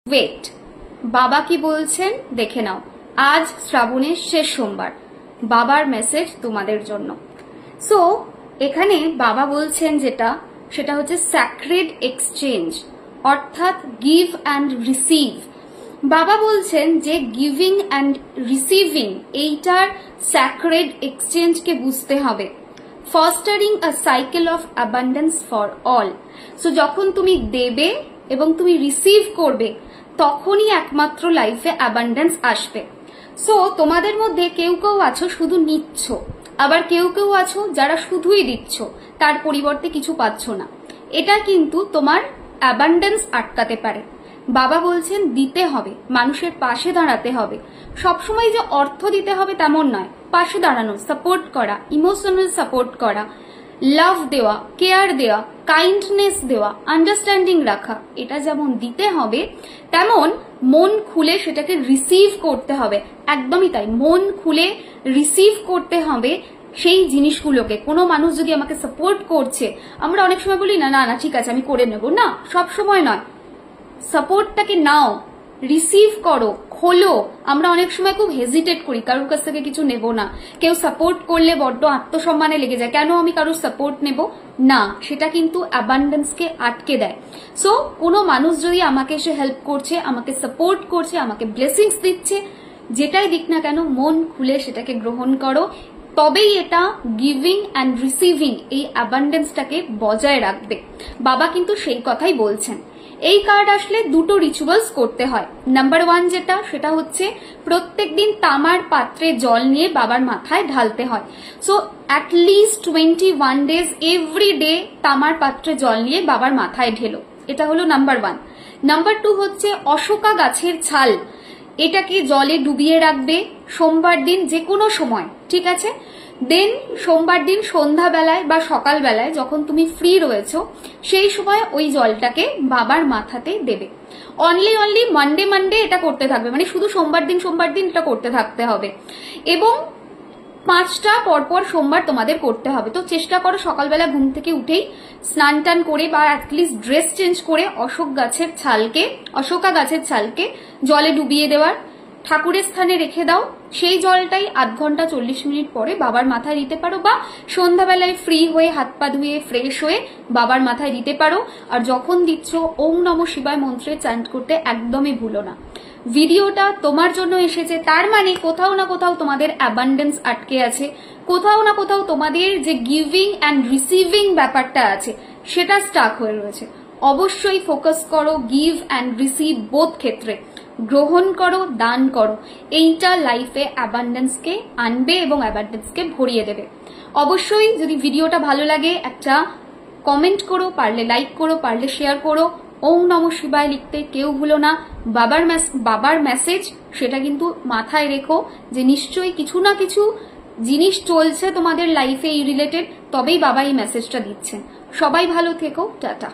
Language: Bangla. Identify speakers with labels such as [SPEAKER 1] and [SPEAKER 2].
[SPEAKER 1] ওয়েট, বাবা কি বলছেন দেখে নাও। আজ শ্রাবণের শেষ সোমবার, বাবার মেসেজ তোমাদের জন্য। সো এখানে বাবা বলছেন সেটা হচ্ছে স্যাক্রেড এক্সচেঞ্জ, অর্থাৎ গিভ অ্যান্ড রিসিভ। বাবা বলছেন যে গিভিং অ্যান্ড রিসিভিং এইটার স্যাক্রেড এক্সচেঞ্জকে বুঝতে হবে। Fostering a cycle of abundance for all. So যখন তুমি দেবে এবং তুমি রিসিভ করবে তখনই একমাত্র লাইফে অ্যাবান্ডেন্স আসবে। সো তোমাদের মধ্যে কেউ কেউ আছো শুধু নিচ্ছ, আবার কেউ কেউ আছো যারা শুধুই দিচ্ছ, তার পরিবর্তে কিছু পাচ্ছ না। এটা কিন্তু তোমার অ্যাবান্ডেন্স আটকাতে পারে। বাবা বলছেন দিতে হবে, মানুষের পাশে দাঁড়াতে হবে। সবসময় যে অর্থ দিতে হবে তেমন নয়, পাশে দাঁড়ানো, সাপোর্ট করা, ইমোশনাল সাপোর্ট করা, লাভ দেওয়া, কেয়ার দেওয়া, কাইন্ডনেস দেওয়া, আন্ডারস্ট্যান্ডিং রাখা, এটা যেমন দিতে হবে তেমন মন খুলে সেটাকে রিসিভ করতে হবে। একদমই তাই, মন খুলে রিসিভ করতে হবে সেই জিনিসগুলোকে। কোনো মানুষ যদি আমাকে সাপোর্ট করছে, আমরা অনেক সময় বলি না না না ঠিক আছে আমি করে নেব, না, সব সময় নয়। সাপোর্টটাকে নাও, রিসিভ করো, খোলো। আমরা অনেক সময় খুব হেজিটেট করি, কারোর কাছ থেকে কিছু নেব না। কেউ সাপোর্ট করলে বড্ড আত্মসম্মানে লেগে যায়, কেন আমি কারোর সাপোর্ট নেব না, সেটা কিন্তু অ্যাবান্ডেন্সকে আটকে দেয়। সো কোনো মানুষ যদি আমাকে এসে হেল্প করছে, আমাকে সাপোর্ট করছে, আমাকে ব্লেসিংস দিচ্ছে, যেটাই দিক না কেন মন খুলে সেটাকে গ্রহণ করো, তবেই এটা গিভিং অ্যান্ড রিসিভিং এই অ্যাবান্ডেন্সটাকে বজায় রাখবে। বাবা কিন্তু সেই কথাই বলছেন। এই কার্ড আসলে দুটো রিচুয়ালস করতে হয়। নাম্বার 1 সেটা হচ্ছে প্রত্যেকদিন তামার পাত্রে জল নিয়ে বাবার মাথায় ঢালতে হয়। So at least 21 days every day তামার পাত্রে জল নিয়ে বাবার মাথায় ঢেলো, এটা হলো নাম্বার 1। নাম্বার 2 হচ্ছে অশোকা গাছের ছাল, এটাকে জলে ডুবিয়ে রাখবে সোমবার দিন যে কোনো সময়, ঠিক আছে? দেন সোমবার দিন সন্ধ্যাবেলায় বা সকালবেলায় যখন তুমি ফ্রি রয়েছো সেই সময় ওই জলটাকে বাবার মাথাতে দেবে। অনলি মানডে এটা করতে থাকবে, মানে শুধু সোমবার দিন এটা করতে থাকতে হবে। এবং 5টা পরপর সোমবার তোমাদের করতে হবে। তো চেষ্টা করো সকালবেলা ঘুম থেকে উঠেই স্নান টান করে বা অ্যাটলিস্ট ড্রেস চেঞ্জ করে অশোকা গাছের ছালকে জলে ডুবিয়ে দেওয়ার, ঠাকুরের স্থানে রেখে দাও। সেই জলটাই আধ ঘন্টা 40 মিনিট পরে বাবার মাথায় দিতে পারো, বা সন্ধ্যাবেলায় ফ্রি হয়ে হাত পা ধুয়ে ফ্রেশ হয়ে বাবার মাথায় দিতে পারো। আর যখন দিচ্ছ ওম নমঃ শিবায় মন্ত্রে চ্যান্ট করতে একদমই ভুলো না। ভিডিওটা তোমার জন্য এসেছে, তার মানে কোথাও না কোথাও তোমাদের অ্যাবান্ডেন্স আটকে আছে, কোথাও না কোথাও তোমাদের যে গিভিং অ্যান্ড রিসিভিং ব্যাপারটা আছে সেটা স্টাক হয়ে রয়েছে। অবশ্যই ফোকাস করো গিভ অ্যান্ড রিসিভ বোথ ক্ষেত্রে, গ্রহণ করো, দান করো। এইটা লাইফে অ্যাবান্ডেন্সকে আনবে এবং অ্যাবান্ডেন্সকে ভরিয়ে দেবে। অবশ্যই যদি ভিডিওটা ভালো লাগে একটা কমেন্ট করো, পারলে লাইক করো, পারলে শেয়ার করো। ওম নমঃ শিবায় লিখতে কেউ ভুলো না। বাবার মেসেজ সেটা কিন্তু মাথায় রেখো যে নিশ্চয়ই কিছু না কিছু জিনিস চলছে তোমাদের লাইফে এই রিলেটেড, তবেই বাবা এই মেসেজটা দিচ্ছেন। সবাই ভালো থেকো, টাটা।